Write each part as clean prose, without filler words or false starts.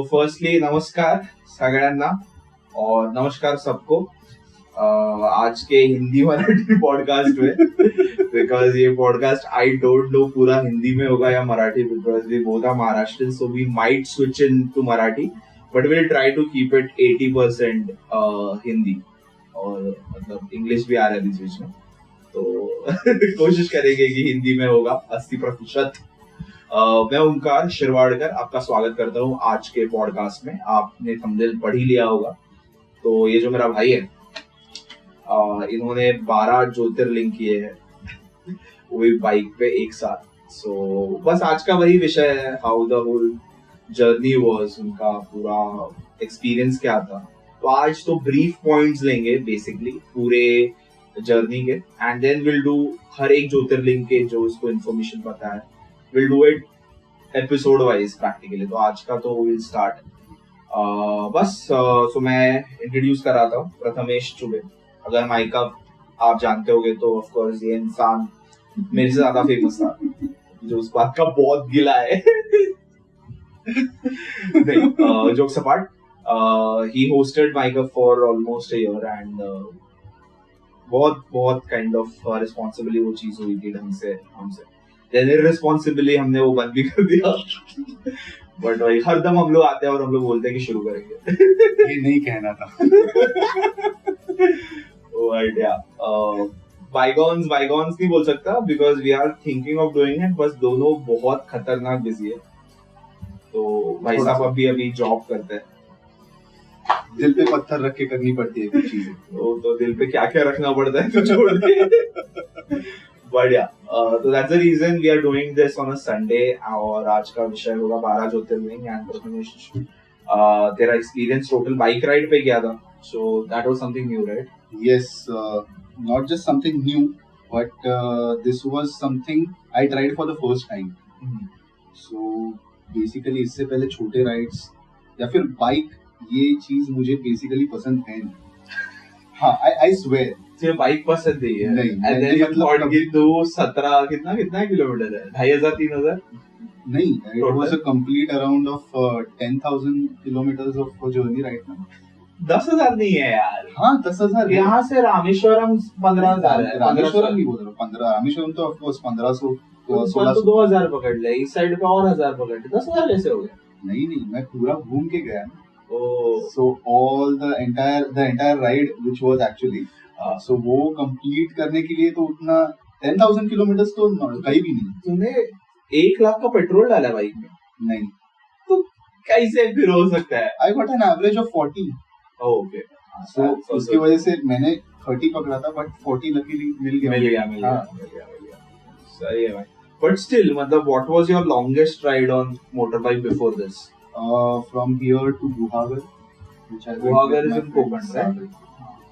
Firstly नमस्कार सगळ्यांना और नमस्कार सबको आज के हिंदी मराठी पॉडकास्ट में बिकॉज ये पॉडकास्ट आई डोंट नो पूरा हिंदी में होगा या Marathi because we both are Maharashtrian so we might switch into Marathi but will try to keep it 80% Hindi और मतलब इंग्लिश भी आ रहा है बीच बीच में तो कोशिश करेंगे कि हिंदी में होगा 80%। मैं ओंकार शिरवाड़कर आपका स्वागत करता हूँ आज के पॉडकास्ट में। आपने थंबनेल पढ़ ही लिया होगा। तो ये जो मेरा भाई है इन्होंने 12 ज्योतिर्लिंग किए हैं वो भी बाइक पे एक साथ। सो बस आज का वही विषय है, how the whole journey was, उनका पूरा एक्सपीरियंस क्या था। तो आज तो ब्रीफ पॉइंट्स लेंगे बेसिकली पूरे जर्नी के एंड देन विल डू हर एक ज्योतिर्लिंग के जो उसको इन्फॉर्मेशन पता है will do it episode wise practically. तो आज का तो विल स्टार्ट सो मैं इंट्रोड्यूस कराता हूँ प्रथमेश चुबे। अगर माइका आप जानते होगे तो ऑफ कोर्स ये इंसान मेरे से ज्यादा फेमस था जो उस बात का बहुत गिला है नहीं jokes apart, he hosted Mica for almost a year and बहुत काइंड ऑफ रिस्पॉन्सिबली वो चीज हुई थी ढंग से हमसे, देन इररिस्पॉन्सिबली हमने वो बंद भी कर दिया बट भाई हर दम हम लोग आते हैं और हम लोग बोलते हैं कि शुरू करेंगे ये नहीं कहना था आइडिया बाइगॉन्स नहीं बोल सकता because we are thinking of doing it, बस दोनों बहुत खतरनाक बिजी है। तो भाई साहब अभी जॉब करते हैं, दिल पे पत्थर रख के करनी पड़ती है कुछ चीजें। तो दिल पे क्या क्या रखना पड़ता है तो छोड़ दे बढ़िया। तो that's the reason we are doing this on a Sunday और आज का विषय होगा 12 ज्योतिर्लिंग एंड प्रथमेश तेरा एक्सपीरियंस टोटल बाइक राइड पे गया था, सो that was something new right? Yes, not just something new but this was something I tried for the first time. So basically इससे पहले छोटे राइड्स या फिर बाइक ये चीज मुझे बेसिकली पसंद है नहीं। हाँ, आई स्वेयर मुझे बाइक पसंद नहीं है। नहीं, एंड देन यू थॉट कि 17 कितना किलोमीटर है, 2500 3000 नहीं, it was a complete around of 10,000 kilometres of journey right now. 10,000 नहीं है यार। हाँ 10,000 यहाँ से रामेश्वरम 15,000 है। रामेश्वरम नहीं बोल रहा हूँ, 15 रामेश्वरम तो ऑफ कोर्स 1500 1600 2000 पकड़ ले, इस साइड पे और 1000 पकड़ ले, 10,000 कैसे हो गया? नहीं मैं पूरा घूम के गया। Oh. So all the entire ride which was actually so वो complete करने के लिए तो उतना 10,000 किलोमीटर तो कहीं भी नहीं। तूने 1 लाख का पेट्रोल डाला बाइक में? नहीं तो कैसे फिर हो सकता है? I got an average of 40. Okay. So उसकी वजह से मैंने 30 पकड़ा था but 40 luckily मिल गया। सही है भाई। But still मतलब what was your longest ride on motorbike before this? From here to Guhagar, which I Guhagar is in Konkan, right?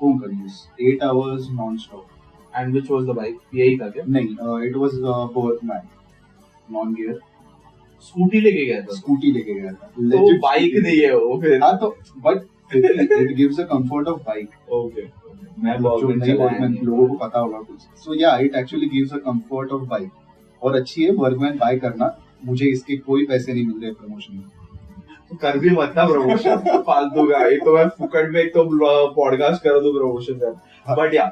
Konkan, yes. 8 hours non-stop. And which was the bike? यही था क्या? नहीं, it was Bergman, non-gear. Scooty लेके गया था? Scooty लेके गया था। तो बाइक नहीं है वो फिर? हाँ तो but it gives a comfort of bike. Okay. मैं लोगों को पता होगा कुछ। So yeah, it actually gives a comfort of bike. और अच्छी है Bergman बाय करना, मुझे इसके कोई पैसे नहीं मिल रहे प्रमोशन में। कर भी मत ना प्रमोशन फालतू का, एक तो मैं फुकट में एक तो पॉडकास्ट कर दूं प्रमोशन कर। बट या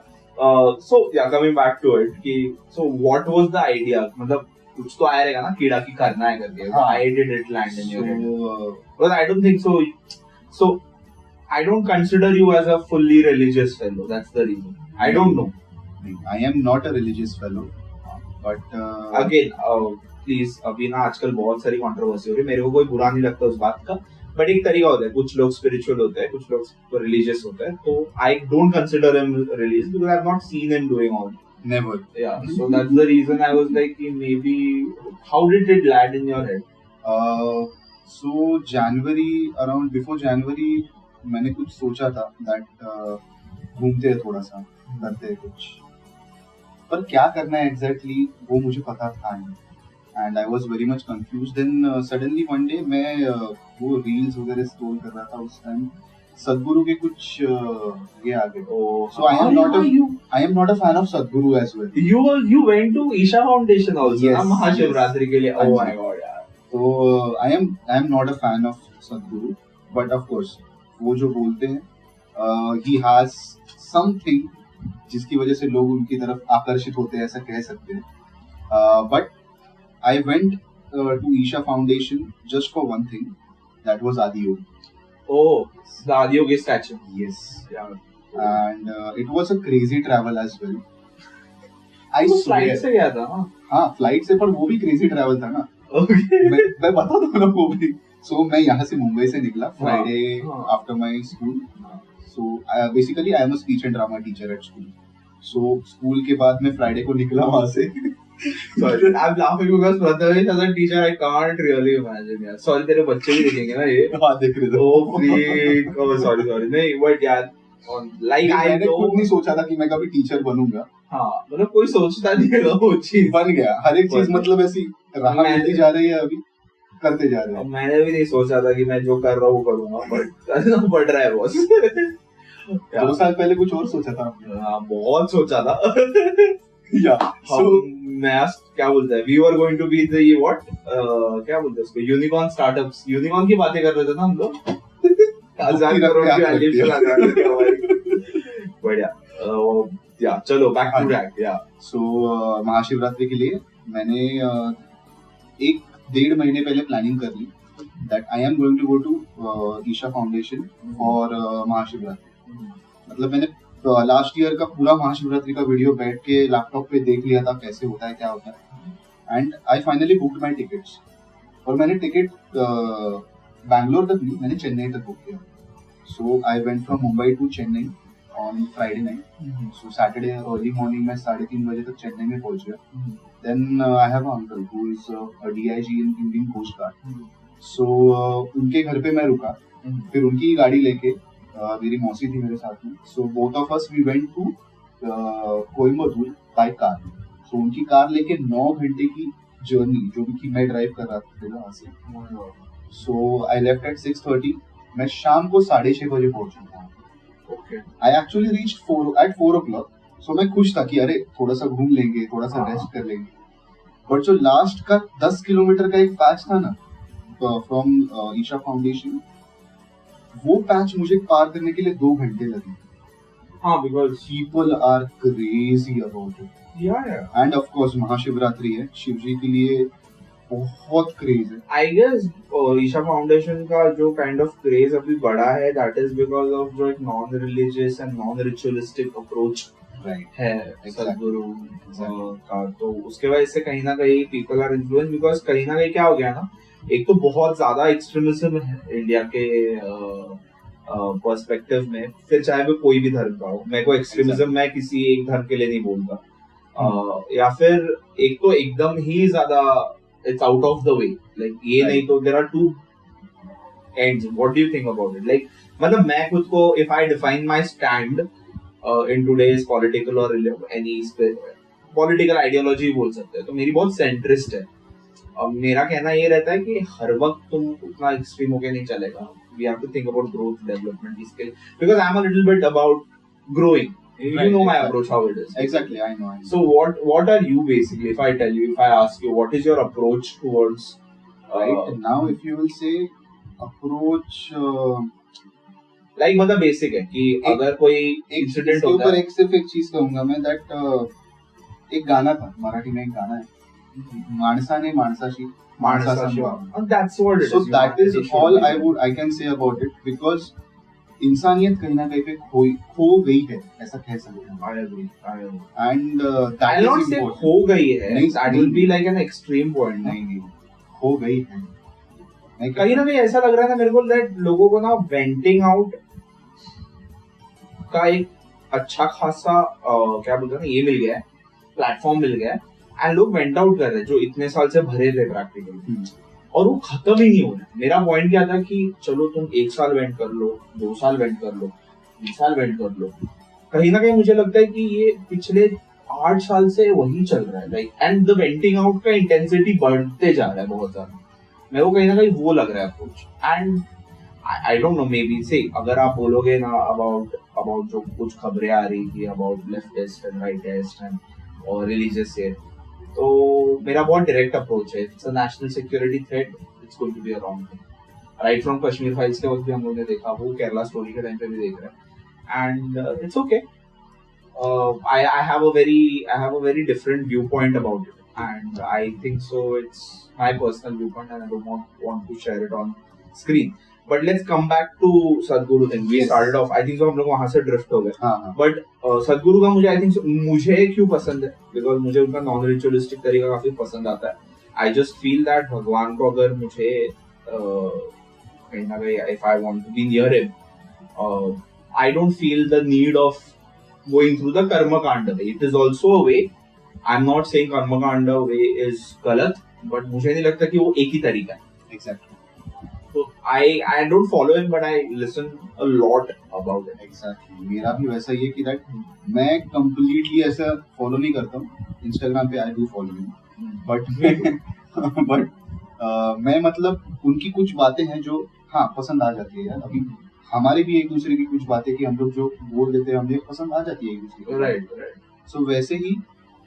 सो या कमिंग बैक टू इट कि so what was the idea, मतलब कुछ तो आया रहेगा ना कीड़ा की करना है करके। Why did it land in your head? Because I don't think so I don't consider you as a fully religious fellow, that's the reason. I don't know, I am not a religious fellow but again please अभी ना आजकल बहुत सारी controversy हो रही है, मेरे को कोई बुरा नहीं लगता उस बात का, बट एक तरीका होता है, कुछ लोग स्पिरिचुअल होते हैं, कुछ लोग रिलीजियस होते हैं, तो I don't consider him religious because I have not seen him doing all never. Yeah so that's the reason I was like कि maybe how did it land in your head? So January around before January मैंने कुछ सोचा था that घूमते हैं थोड़ा सा, करते हैं कुछ, पर क्या करना है एग्जैक्टली वो मुझे पता था नहीं। And I was very much confused. Then suddenly one day मैं वो reels वगैरह scroll कर रहा था उस time, सदगुरु के कुछ ये आ गए। So I am not a fan of Sadhguru as well. You went to Isha Foundation also? Yes. Mahashivratri के लिए? Oh my God यार। So I am not a fan of सदगुरु, बट ऑफ कोर्स वो जो बोलते हैं ही हैज समथिंग जिसकी वजह से लोग उनकी तरफ आकर्षित होते हैं, ऐसा कह सकते हैं. But I went to Isha foundation just for one thing, that was Adiyog. Oh, the Adiyogi statue. Yes. Yeah. And it was a crazy travel as well. I तो swear. फ्लाइट से गया था ना? हाँ, फ्लाइट से, पर वो भी क्रेजी ट्रैवल था ना. Okay. मैं बता दूं ना वो भी. So मैं यहाँ से मुंबई से निकला Friday हाँ. after my school. So basically I am a speech and drama teacher at school. So school के बाद मैं Friday को निकला वहाँ से. Sorry, I'm laughing because Prathamesh as a teacher I can't really imagine यार. Sorry तेरे बच्चे भी देखेंगे ना ये. हाँ देख रहे थे. Oh freak. Oh sorry. नहीं but यार like I मैंने know. खुद नहीं सोचा था कि मैं कभी टीचर बनूंगा. हाँ मतलब कोई सोचता नहीं है वो चीज. बन गया. हर एक चीज मतलब ऐसी राह मिलती जा रही है, अभी करते जा रहे हैं. मैंने भी नहीं सोचा था कि मैं जो कर रहा हूँ वो करूंगा, बट करना पड़ रहा है बॉस. 2 साल पहले कुछ और सोचा था. हाँ बहुत सोचा था. So मैं क्या बोलते हैं, we were going to be the what क्या बोलते हैं उसको, यूनिकॉर्न स्टार्टअप्स, यूनिकॉर्न की बातें कर रहे थे ना हम लोग. 1000 करोड़ की वैल्यूएशन लगा रहे थे हमारी. बढ़िया. या चलो बैक टू ट्रैक. या सो महाशिवरात्रि के लिए मैंने 1-1.5 महीने पहले प्लानिंग कर ली that I am going to go to Isha foundation for Mahashivratri. मतलब मैंने लास्ट ईयर का पूरा महाशिवरात्रि का वीडियो बैठ के लैपटॉप पे देख लिया था कैसे होता है, क्या होता है, and I finally booked my tickets. और मैंने टिकट बैंगलोर तक नहीं, मैंने चेन्नई तक बुक किया. So I went from Mumbai to Chennai on Friday night. So Saturday early morning मैं 3:30 बजे तक चेन्नई में पहुंच गया. Then I have a uncle who is a DIG in Indian Coast Guard. So उनके घर पे मैं रुका. फिर उनकी गाड़ी लेके मेरी मौसी थी मेरे साथ में. So both of us we went to Coimbatore by car. So उनकी कार लेके 9 घंटे की जर्नी जो कि मैं ड्राइव कर रहा था वहां से. सो आई लेफ्ट एट 6:30. मैं शाम को 6:30 बजे पहुंचा था. Okay. I actually reached eight 4 o'clock. सो मैं खुश था कि अरे थोड़ा सा घूम लेंगे, थोड़ा सा रेस्ट कर लेंगे. बट जो लास्ट का 10 किलोमीटर का एक पैच था ना फ्रॉम ईशा फाउंडेशन, वो पैच मुझे पार करने के लिए 2 घंटे लगे. हाँ because people are crazy about it. And of course Mahashivratri है, शिव जी के लिए बहुत क्रेज है. आई गेस ईशा फाउंडेशन का जो काइंड ऑफ क्रेज अभी बढ़ा है, दैट इज बिकॉज ऑफ जो एक non religious and non ritualistic approach है सदगुरु का. तो उसके वजह से कहीं ना कहीं पीपल आर इन्फ्लुएंस, बिकॉज कहीं ना कहीं क्या हो गया ना, एक तो बहुत ज्यादा एक्सट्रीमिज्म है इंडिया के पर्सपेक्टिव में. फिर चाहे वो कोई भी धर्म का हो, मेरे को एक्सट्रीमिज्म मैं किसी एक धर्म के लिए नहीं बोलता. या फिर एक तो एकदम ही ज्यादा it's out of the way, like ये नहीं तो there are two ends. What do you think about it? Like मतलब मैं खुद को, if I define my stand in today's political और एनी पॉलिटिकल आइडियोलॉजी बोल सकते हैं, तो मेरी बहुत सेंट्रिस्ट है. अब मेरा कहना ये रहता है कि हर वक्त तुम उतना एक्सट्रीम होके नहीं चलेगा. We have to think about growth, development, इसके, because I am a little bit about growing. You know my approach, how it is. Exactly, I know. So what are you basically? If I tell you, if I ask you, what is your approach towards? Right now, if you will say approach, like मतलब basic है कि अगर कोई incident होता है. ऊपर सिर्फ एक चीज कहूंगा मैं, that एक गाना था, मराठी में एक गाना है, माणसाने माणसाशी माणसा संभाव. That's what it is. So that is all I can say about it, because इंसानियत कहीं ना कहीं पे खो गई है, ऐसा कह सकते हैं. I agree. And that I'll is not say important. खो गई है. That will be like an extreme point. नहीं खो गई है. कहीं ना कहीं ऐसा लग रहा है ना मेरे को, that लोगों को ना वेंटिंग आउट का एक अच्छा खासा क्या बोलते हैं ना, ये मिल गया है, प्लेटफॉर्म मिल गया है, एंड लोग वेंट आउट कर रहे हैं जो इतने साल से भरे थे प्रैक्टिकली, और वो खत्म ही नहीं हो रहा. मेरा पॉइंट क्या था कि चलो तुम 1 साल वेंट कर लो, 2 साल वेंट कर लो, 20 साल वेंट कर लो. कहीं ना कहीं मुझे लगता है कि ये पिछले 8 साल से वही चल रहा है, like, and the venting out का इंटेंसिटी बढ़ते जा रहा है बहुत ज्यादा. मेरे को कहीं ना कहीं वो लग रहा है approach. And I don't no, may be से अगर आप बोलोगे ना अबाउट जो कुछ खबरें आ रही थी about leftist and rightist and और रिलीजियस से, तो मेरा बहुत डायरेक्ट अप्रोच है. It's a national security threat, it's going to be a wrong thing. Right from Kashmir Files के वक्त भी हम लोग ने देखा, वो केरला स्टोरी के टाइम पे भी देख रहे हैं, and it's okay. I have a very different viewpoint about it, and I think so it's my personal viewpoint, and I don't want to share it on screen. But let's come back to Sadhguru thing. We Yes. started off, I think so हम लोग वहाँ से drift हो गए. हाँ. But सदगुरु का मुझे I think so, मुझे क्यों पसंद है? Because मुझे उनका non-ritualistic तरीका काफी पसंद आता है. I just feel that भगवान को अगर मुझे कहीं ना कहीं if I want to be near him, I don't feel the need of going through the karma kanda way. It is also a way. I'm not saying karma kanda way is galat, but मुझे नहीं लगता कि वो एक ही तरीका है. Exactly. So I don't follow him, but I listen a lot about it. Exactly. मेरा भी वैसा ही है कि that मैं completely ऐसा follow नहीं करता हूँ. Instagram पे I do follow him, but मैं मतलब उनकी कुछ बातें हैं जो हाँ पसंद आ जाती है यार. अभी हमारे भी एक दूसरे की कुछ बातें कि हम लोग जो बोल देते हैं हमें पसंद आ जाती है एक दूसरे को. Right. So वैसे ही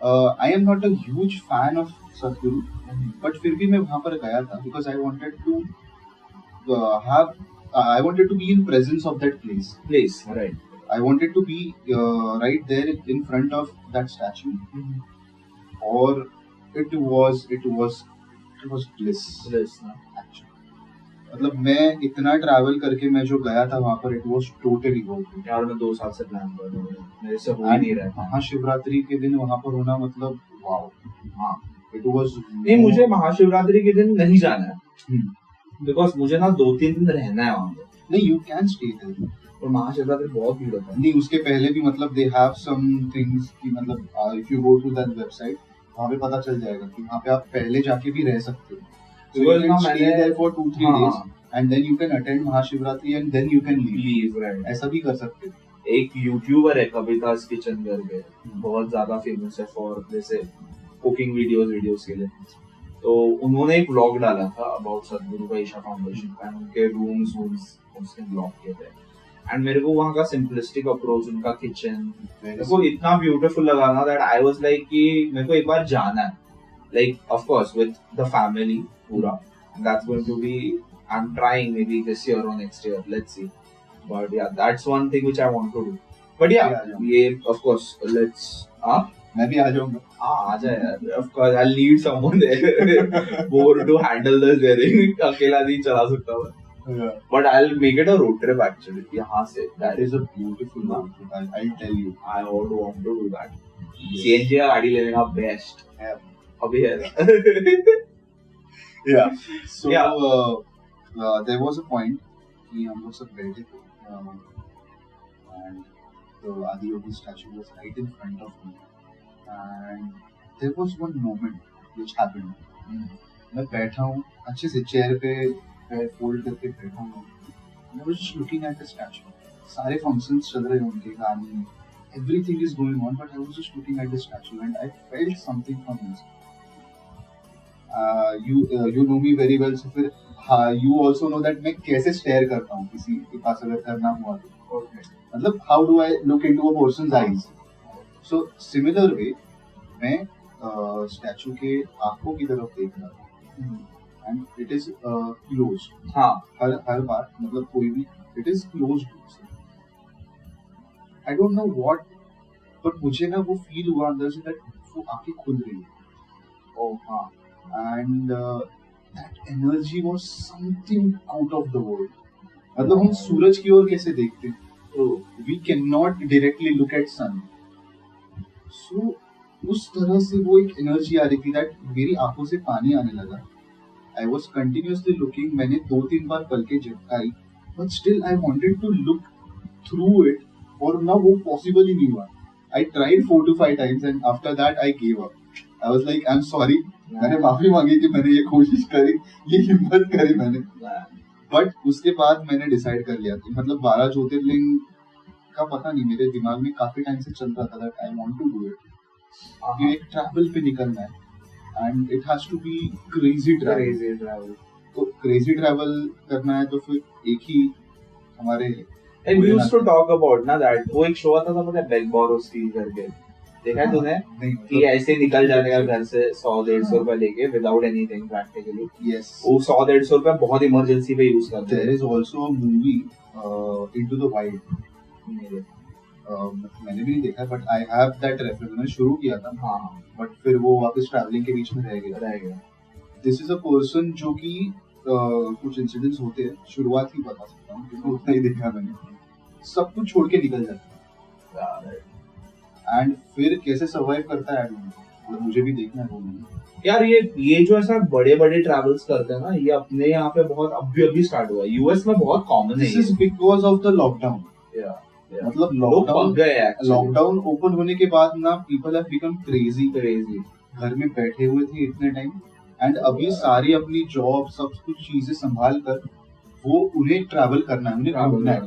I am not a huge fan of Sadhguru, but फिर भी मैं वहाँ पर गया था because I wanted to be in presence of that place. Right. I wanted to be right there in front of that statue, और it was bliss. Actually. मतलब मैं इतना ट्रैवल करके मैं जो गया था वहाँ पर, it was totally worth it. यार मैं 2 साल से प्लान कर रहा हूँ, मेरे से हो ही नहीं रहा है. महाशिवरात्रि के दिन वहाँ पर होना मतलब वाओ. हाँ, इट वाज. नहीं, मुझे महाशिवरात्रि के दिन नहीं जाना है, बिकॉज मुझे ना 2-3 दिन रहना है वहाँ पे. नहीं, यू कैन स्टे देयर, और महाशिवरात्रि बहुत भीड़ होता है. नहीं, उसके पहले भी मतलब दे हैव सम थिंग्स कि मतलब if you go to that website वहाँ पे पता चल जाएगा कि वहाँ पे आप पहले जाके भी रह सकते हो. So you can stay there for 2-3 days and then you can attend Mahashivratri and then you can leave. Right. ऐसा भी कर सकते हो. एक यूट्यूबर है कविता's किचन करके, बहुत ज्यादा फेमस है फॉर जैसे कुकिंग वीडियोस के लिए. तो उन्होंने एक व्लॉग डाला था अबाउट सदगुरु का ईशा फाउंडेशन का, उनके रूम्स उसने ब्लॉग किए थे. एंड मेरे को वहाँ का सिंपलिस्टिक अप्रोच, उनका किचन मेरे को इतना ब्यूटीफुल लगा ना दैट आई वाज लाइक कि मेरे को एक बार जाना है, like of course with the family पूरा. That's going to be, I am trying maybe this year और next year, let's see. But yeah that's one thing which I want to do. But yeah ये of course let's मैं भी आ जाऊंगा. आ जाए यार, of course I need someone there more to handle this wearing. अकेला नहीं चला सकता मैं. But I'll make it a road trip actually. यहाँ से that is a beautiful road trip. I'll tell you. I would want to do that. CNG का गाड़ी लेने का best है अभी है. Yeah. So there was a point कि हम लोग सब बैठे थे and the Adi Yogi statue was right in front of me, and there was one moment which happened. मैं बैठा हूँ अच्छे से चेयर पे फोल्ड करके बैठा हूँ. I was just looking at the statue. सारे functions चल रहे हैं उनके, गाने, everything is going on, but I was just looking at the statue and I felt something from inside. You know me very well, so फिर you also know that मैं कैसे stare करता हूँ किसी के पास अगर करना हुआ तो. मतलब how do I look into a person's eyes? So similar way मैं statue के आँखों की तरफ देख रहा था. And it is closed. हाँ. हर बार मतलब कोई भी it is closed. I don't know what, but मुझे ना वो feel हुआ अंदर से that वो आँखें खुल रही हैं. Oh हाँ. And that energy was something out of the world. मतलब हम सूरज की ओर कैसे देखते हैं? We cannot directly look at sun. So उस तरह से वो एक energy आ रही थी that मेरी आँखों से पानी आने लगा. I was continuously looking. मैंने 2-3 बार पलकें झपकाई, but still I wanted to look through it, और ना वो possible ही नहीं हुआ. I tried 4 to 5 times and after that I gave up. I was like, I'm sorry. मैंने माफी मांगी कि मैंने ये कोशिश करी, ये हिम्मत करी मैंने. But उसके बाद मैंने decide कर लिया कि मतलब 12 ज्योतिर्लिंग का पता नहीं मेरे दिमाग में काफी टाइम से चल रहा था that I want to do it. कि एक travel पे निकलना है. And it has to be crazy travel. तो crazy travel करना है तो फिर एक ही हमारे. And we used to talk about ना that वो एक show आता था पता है Beg Borrow Steal करके. देखा है तूने नहीं कि ऐसे निकल जाने का घर से 100-150 रुपए लेके विदाउट एनीथिंग प्रैक्टिकली. यस वो 100-150 रुपए बहुत इमरजेंसी पे यूज करते देयर हैं. Is also a movie into the wild. मेरे. मैंने भी नहीं देखा but I have that reference. मैंने शुरू किया था हाँ बट फिर वो वापस ट्रैवलिंग के बीच में रह गया. रह गया. दिस इज अ पर्सन जो कि कुछ इंसिडेंट्स होते हैं, शुरुआत ही बता सकता हूँ क्योंकि उतना ही देखा मैंने. सब कुछ छोड़ के निकल जाता है एंड फिर कैसे सर्वाइव करता है मतलब मुझे भी देखना है वो मूवी. यार ये जो ऐसा बड़े बड़े ट्रैवल्स करते हैं ना, ये अपने यहाँ पे बहुत अभी स्टार्ट हुआ है. यूएस में बहुत कॉमन है. This is because of the lockdown. मतलब लोग पक गए actually. लॉकडाउन ओपन होने के बाद ना people have become crazy. Crazy. घर में बैठे हुए थे इतने टाइम एंड अभी सारी अपनी जॉब सब कुछ चीजें संभाल कर वो उन्हें ट्रैवल करना है, उन्हें घूमना है.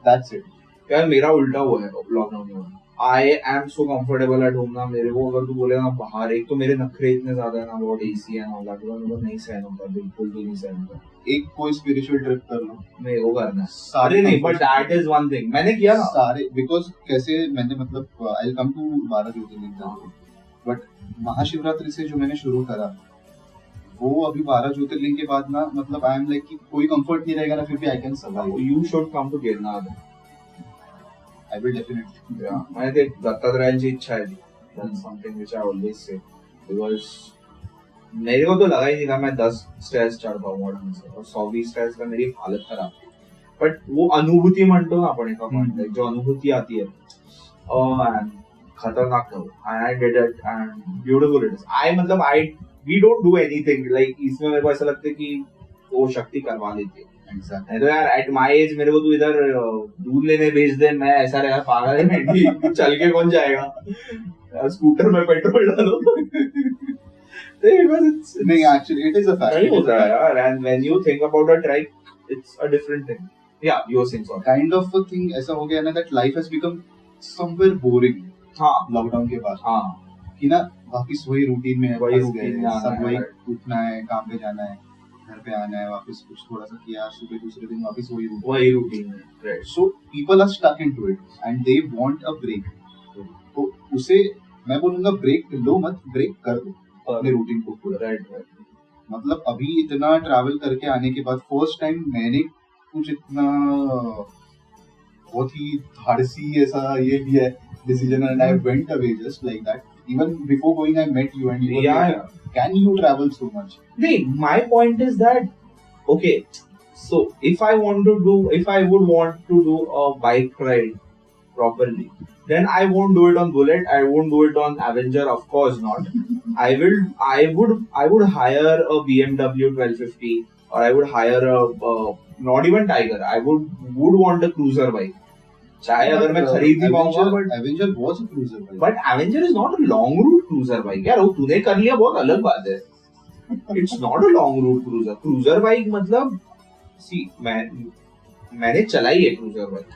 That's it. यार मेरा उल्टा हुआ है लॉकडाउन में. I am so comfortable at home ना. मेरे को अगर तू बोले ना बाहर, एक तो मेरे नखरे इतने ज्यादा है ना, बहुत एसी है ना, लॉकडाउन नहीं सहन होता, बिल्कुल भी नहीं सहन होता. एक कोई स्पिरिचुअल ट्रिप कर लो. मैं वो करना है. सारे अरे नहीं, but that is one thing मैंने किया ना. सारे बिकॉज कैसे मैंने मतलब I will come to 12 jyotirlinga. But Mahashivratri से जो मैंने शुरू करा वो अभी 12 ज्योतिर्लिंग के बाद ना मतलब आई एम लाइक कि कोई कंफर्ट नहीं रहेगा ना, फिर भी I can survive. You should come to Girnar. I will definitely. मैंने देख दत्तात्रेयांची इच्छा है. That's something which I always say. Because मेरे को तो लगा ही नहीं था मैं 10 स्टेयर्स चढ़ पाऊंगा ढंग से, और 120 स्टेयर्स का मेरी हालत खराब थी. बट वो अनुभूति म्हणतो ना आपण एका पॉइंट, जो अनुभूति आती है, ओह मैन, खतरनाक था वो. I did it and beautiful it is. I we don't do anything like. इसमें मेरे को ऐसा लगता है कि वो शक्ति करवा लेती है. एग्जैक्टली. तो यार एट माय एज मेरे को तू इधर दूध लेने भेज दे, मैं ऐसा रहेगा पागल है मेंढी. चल के कौन जाएगा, स्कूटर में पेट्रोल डालो. नहीं actually it is a fact. नहीं होता है यार. And when you think about a track, it's a different thing. Yeah you are saying so kind of a thing ऐसा हो गया ना that life has become somewhere boring. हाँ lockdown के बाद हाँ कि ना वापस वही रूटीन में वही फंस routine गए. में आना सब है, वही right. उठना है, काम पे जाना है, घर पे आना है, वापस कुछ थोड़ा सा किया, सुबह दूसरे दिन वापस वही रूटीन. वही रूटीन है. Right. So people are stuck into it and they want a break. तो उसे मैं बोलूंगा ब्रेक लो मत, ब्रेक कर दो अपने रूटीन को पूरा. Right right. मतलब अभी इतना ट्रैवल करके आने के बाद फर्स्ट टाइम मैंने कुछ इतना बहुत ही धाड़सी ऐसा ये लिया है decision and I went away just like that. Even before going I met you and you Yeah. Can you travel so much. नहीं, my point is that okay, so if I would want to do a bike ride properly, then I won't do it on Bullet. I won't do it on Avenger, of course not. I would hire a BMW 1250, or I would hire not even Tiger. I would want a cruiser bike. चाहे अगर मैं खरीद भी पाऊंगा, but Avenger was a cruiser bike. But Avenger is not a long route cruiser bike. यार वो तूने कर लिया बहुत अलग बात है. It's not a long route cruiser. Cruiser bike मतलब सी मैंने चलाई है क्रूजर बाइक,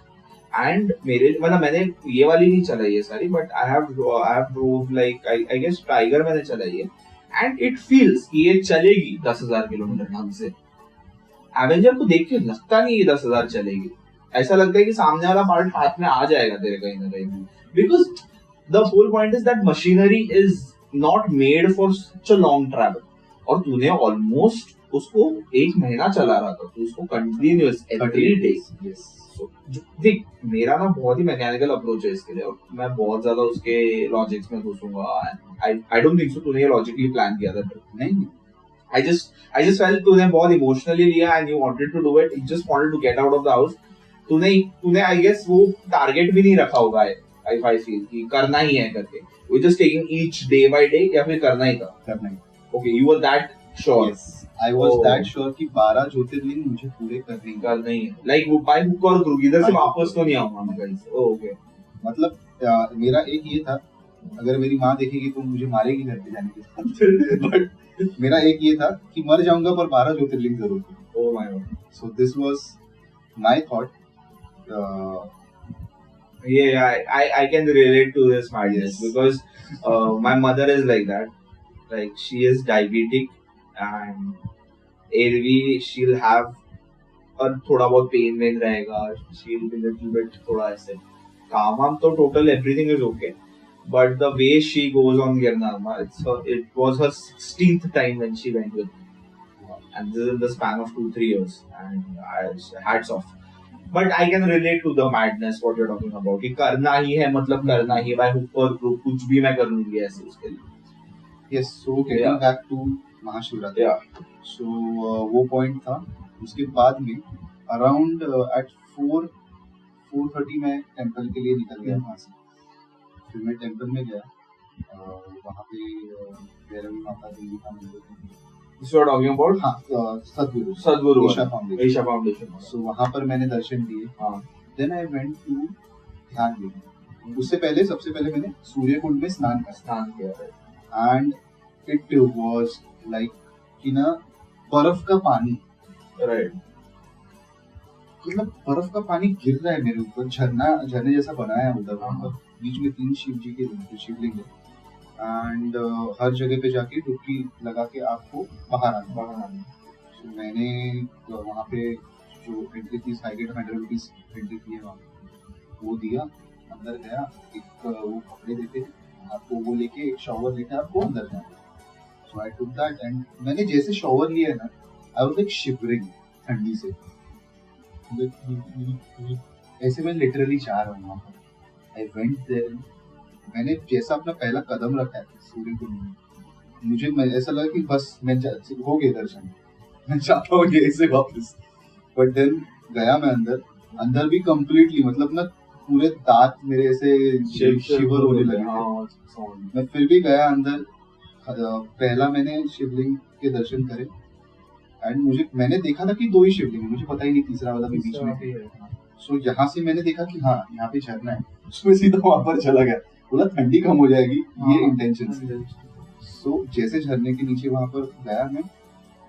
एंड मैंने ये वाली नहीं चलाई है सारी, but I have drove like I guess Tiger मैंने चलाई है, एंड इट फील्स कि ये चलेगी 10,000 किलोमीटर ढंग से. एवेंजर को देख के लगता नहीं ये 10,000 चलेगी. ऐसा लगता है कि सामने वाला पार्ट हाथ में आ जाएगा तेरे कहीं ना कहीं. Because the whole point is that machinery is not made for such a long travel. और तूने ऑलमोस्ट उसको 1 महीना चला रहा था, तो उसको कंटिन्यूअस एवरी डे. देख मेरा ना बहुत ही मैकेनिकल अप्रोच है इसके लिए, और मैं बहुत ज्यादा उसके लॉजिक्स में घुसूंगा. आई डोंट थिंक सो तूने ये लॉजिकली प्लान किया था. नहीं, I just felt तूने बहुत इमोशनली लिया and you wanted to do it. You just wanted to get out of the house. तूने I guess वो टारगेट भी नहीं रखा होगा. I feel कि करना ही है करके. We're just taking each day by day, या फिर करना ही था. करना ही. Okay, you were that sure. Yes, I was that sure कि 12 ज्योतिर्लिंग मुझे पूरे करने ही है. Like वो बाय बुक और करूँ, इधर से वापस तो नहीं आऊंगा मैं कहीं से. Okay. मतलब मेरा एक ये था, अगर मेरी माँ देखेगी तो मुझे मारेगी घर पे जाने के. बट मेरा एक ये था कि मर जाऊंगा पर 12 ज्योतिर्लिंग जरूर. Oh my God. So this was my thought. Yeah, I can relate to this madness. Yes. Because my mother is like that. Like she is diabetic, and she'll have और थोड़ा बहुत पेन वेन रहेगा. she'll be little bit थोड़ा ऐसे काम तो total everything is okay, but the way she goes on Girnarma, it was her 16th time when she went with me. And this is in the span of 2-3 years. And hats off. But I can relate to the madness what you're talking about. कि करना ही है मतलब करना ही है by hook or crook, कुछ भी मैं कर लूंगी ऐसे उसके लिए. Yes, so getting back to Mahashivratri. Yeah. So वो point था. उसके बाद में around at 4:30 मैं टेम्पल के लिए निकल गया वहाँ से. फिर मैं टेम्पल में गया. वहाँ पे भैरवी माता देवी का मंदिर है. This you are talking about? हाँ, सदगुरु ईशा फाउंडेशन. So So वहाँ पर मैंने दर्शन दिए. हाँ. Then I went to ध्यान लेने. उससे पहले सबसे पहले मैंने सूर्य कुंड में स्नान किया है. And it was like कि ना बर्फ का पानी. Right. मतलब बर्फ का पानी गिर रहा है मेरे ऊपर. झरने जैसा बनाया है उधर. बीच में 3 शिव जी के शिवलिंग है. एंड हर जगह पे जाके डुबकी लगा के आपको बाहर आना. So, मैंने वहाँ पे जो entry fees high gate 100 rupees entry fee है वहाँ वो दिया. अंदर गया. एक वो कपड़े देते आपको, वो लेके एक शॉवर लेके आपको अंदर जाना. सो आई टुक दैट एंड मैंने जैसे शॉवर लिया ना, आई वाज लाइक शिवरिंग ठंडी से. ऐसे मैं लिटरली जा रहा हूँ वहाँ पर. I went there. मैंने जैसा अपना पहला कदम रखा है सूर्य कुंड में, मुझे ऐसा लगा कि बस मैं हो गए दर्शन, मैं चाहता हूँ ये ऐसे वापस. बट देन गया मैं अंदर भी कंप्लीटली मतलब ना पूरे दांत मेरे ऐसे शिवर होने लगे. मैं फिर भी गया अंदर. पहला मैंने शिवलिंग के दर्शन करे एंड मैंने देखा था कि 2 ही शिवलिंग है. मुझे पता ही नहीं तीसरा वाला भी बीच में है. सो यहाँ से मैंने देखा कि हाँ यहाँ पे झरना है. उसमें सीधा वहां पर चला गया. बोला ठंडी कम हो जाएगी ये इंटेंशन से. सो जैसे झरने के नीचे वहां पर गया मैं,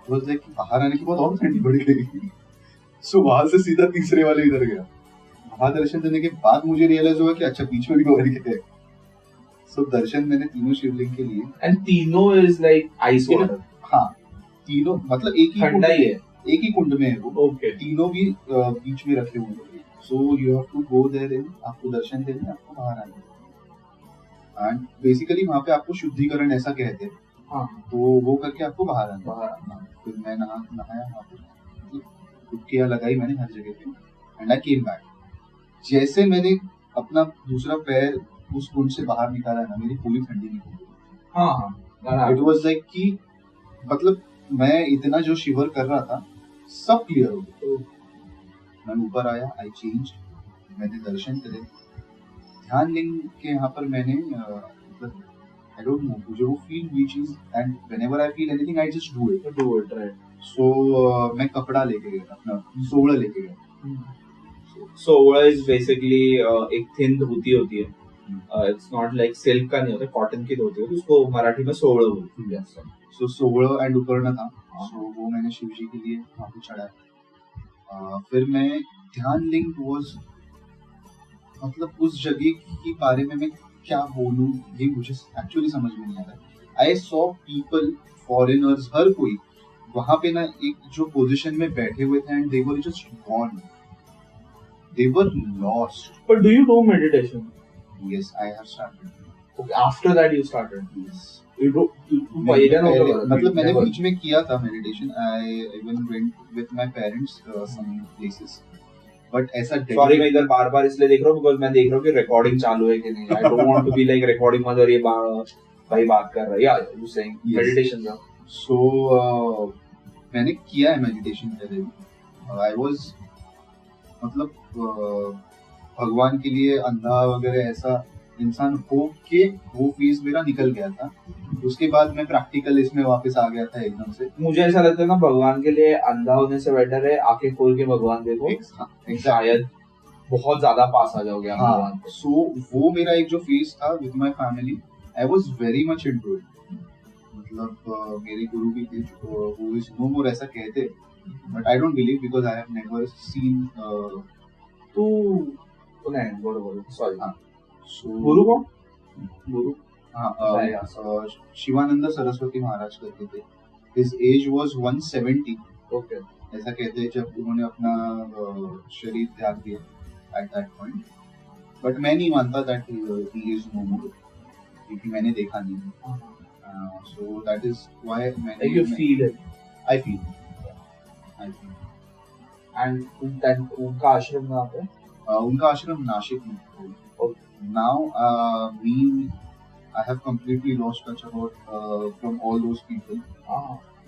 बस लाइक बाहर आने के बाद और ठंडी बढ़ गई. सो वहां से सीधा तीसरे वाले इधर गया. वहां दर्शन देने के बाद मुझे रियलाइज हुआ कि अच्छा बीच में भी और है. सो दर्शन मैंने तीनों शिवलिंग के लिए. एंड तीनों इज लाइक आइस वाटर. हाँ तीनों मतलब एक ही कुंड में है वो. ओके. तीनों भी बीच में रखे हुए हैं. So you have to go there in. आपको दर्शन देने आपको बाहर आना. एंड बेसिकली वहाँ पे आपको शुद्धिकरण ऐसा कहते हैं. हाँ. तो वो करके आपको बाहर आना. फिर मैं नहाया वहाँ पे. डुबकियाँ लगाई मैंने हर जगह पे. And I came back. जैसे मैंने अपना दूसरा पैर उस कुंड से बाहर निकाला ना, मेरी पूरी ठंडी निकल गई. हाँ. इट वाज लाइक कि मतलब मैं इतना जो शिवर कर रहा था सब क्लियर हो गया. मैं ऊपर आया. I change. मैंने दर्शन करे. ध्यान लिंग के यहाँ पर मैंने आई डोंट नो मुझे वो फील हुई चीज. And whenever I feel anything I just do it. Right. So मैं कपड़ा लेके गया, अपना सोवड़ा लेके गया. सोवड़ा इज बेसिकली एक थिन धोती होती है. इट्स नॉट लाइक सिल्क का नहीं होता, कॉटन की धोती होती है. उसको मराठी में सोवड़ा बोलते हैं. सो सोवड़ा एंड उपरना था. सो वो मैंने शिव जी के लिए वहाँ पे चढ़ाया. फिर मैं ध्यान लिंग वाज मतलब उस जगह के बारे में मैं क्या बोलूं ये मुझे एक्चुअली समझ में नहीं आ रहा. आई सॉ पीपल, फॉरेनर्स, हर कोई वहाँ पे ना एक जो पोजीशन में बैठे हुए थे and they were just gone. They were lost. But do you do meditation? Yes, I have started. Okay. After that you started? Yes. You do मतलब मैंने बीच में किया था meditation. I even went with my parents some places. But ऐसा sorry मैं इधर बार-बार इसलिए देख रहा हूं बिकॉज़ मैं देख रहा हूं कि रिकॉर्डिंग चालू है कि नहीं. I don't want to be like recording मत और ये भाई बात कर रहा है. या यू सेइंग मेडिटेशन का. सो मैंने किया है मेडिटेशन पहले. आई वाज मतलब भगवान के लिए अंधा वगैरह ऐसा इंसान हो के वो फेज मेरा निकल गया था. उसके बाद मैं प्रैक्टिकल इसमें वापस आ गया था एकदम से. मुझे ऐसा लगता है ना भगवान के लिए अंधा होने से बेटर है आंखें खोल के भगवान देखो. शायद बहुत ज्यादा पास आ जाओगे आप भगवान को. सो वो मेरा एक जो फेज था with my family, I was very much into it. मतलब मेरे गुरु भी थे वो इज नो मोर ऐसा कहते. But I don't believe because I have never seen. तो नहीं बोलो सॉरी. हाँ. गुरु कौन? गुरु शिवानंद सरस्वती महाराज करते थे. His age was 170. Okay. ऐसा कहते हैं जब उन्होंने अपना शरीर त्याग दिया at that point. But मैं नहीं मानता that he is no more. क्योंकि मैंने देखा नहीं है. So that is why Like you feel it. I feel. And उनका आश्रम कहाँ पे? उनका आश्रम नासिक में. Now I have completely lost touch about from all those people.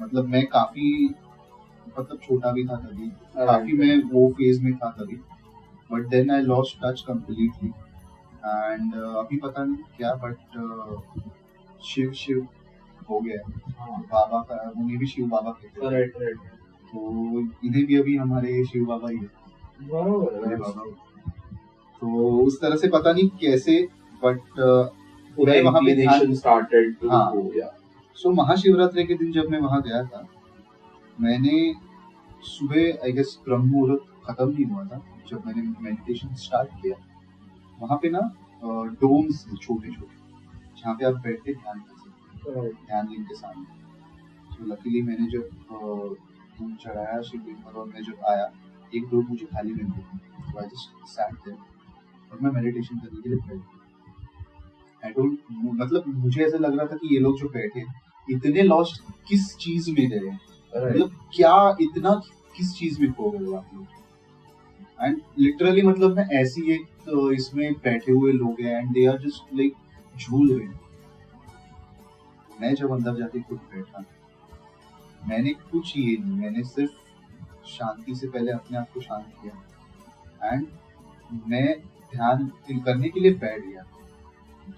मतलब मैं काफी छोटा भी था तभी, काफी मैं वो फेज में था तभी, but then I lost touch completely. And अभी पता नहीं क्या, but शिव हो गया. बाबा का, उन्हें भी शिव बाबा कहते हैं. Right. तो इन्हें भी अभी हमारे शिव बाबा ही है. बराबर. तो उस तरह से पता नहीं कैसे, बट पूरा वहाँ पे नेशन स्टार्टेड टू गो. सो महाशिवरात्रि के दिन जब मैं वहाँ गया था, मैंने सुबह आई गेस ब्रह्म मुहूर्त खत्म नहीं हुआ था जब मैंने मेडिटेशन स्टार्ट किया. वहाँ पे ना डोम्स छोटे छोटे जहाँ पे आप बैठ के ध्यान कर सकते हैं, ध्यान लिंग के सामने. तो लकीली मैंने जब धूप चढ़ाया शिवलिंग पर और मैं जब आया, एक डोम मुझे खाली मिल गई. तो आई जस्ट सैट देयर और मैं मेडिटेशन करने के लिए बैठ गया. आई डोंट मतलब मुझे ऐसा लग रहा था कि ये लोग जो बैठे इतने लॉस्ट किस चीज में गए, मतलब क्या इतना किस चीज में खो गए आप लोग. एंड लिटरली मतलब मैं ऐसी एक इसमें बैठे हुए लोग हैं and they are just like झूल रहे हैं. मैं जब अंदर जाके खुद बैठा, मैंने कुछ ये नहीं, मैंने सिर्फ शांति से पहले अपने आप को शांत किया एंड मैं ध्यान करने के लिए बैठ गया.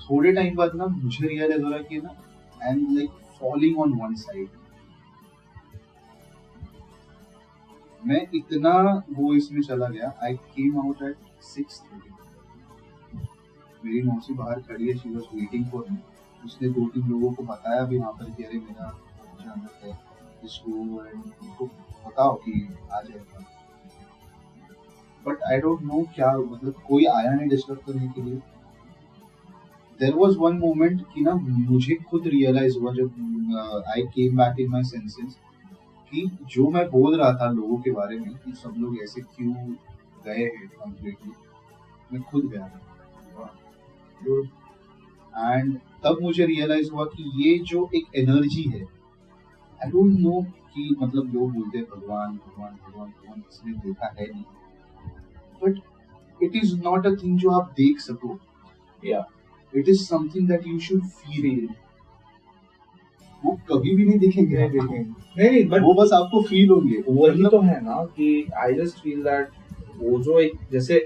थोड़े टाइम बाद ना मुझे रियलाइज हो रहा कि ना I am like falling on one side. मैं इतना वो इसमें चला गया. आई केम आउट एट 6:30. मेरी मौसी बाहर खड़ी है, she was waiting for me. उसने 2-3 लोगों को बताया भी वहाँ पर कि अरे मेरा जानत है इसको, उनको बताओ कि आ जाएगा. बट आई डोंट नो क्या, मतलब कोई आया नहीं डिस्टर्ब करने के लिए. There was one moment कि ना मुझे खुद रियलाइज हुआ जब I came back in my senses कि जो मैं बोल रहा था लोगों के बारे में कि सब लोग ऐसे क्यों गए हैं कंप्लीटली, मैं खुद गया था. एंड तब मुझे रियलाइज हुआ कि ये जो एक एनर्जी है, आई डोंट नो कि मतलब लोग बोलते हैं भगवान भगवान भगवान भगवान, किसने देखा है नहीं, but it is not a thing जो आप देख सको. It is something that you should feel. वो कभी भी नहीं दिखेंगे. नहीं, but वो बस आपको फील होंगे. वही तो है ना कि I just feel that वो जो एक जैसे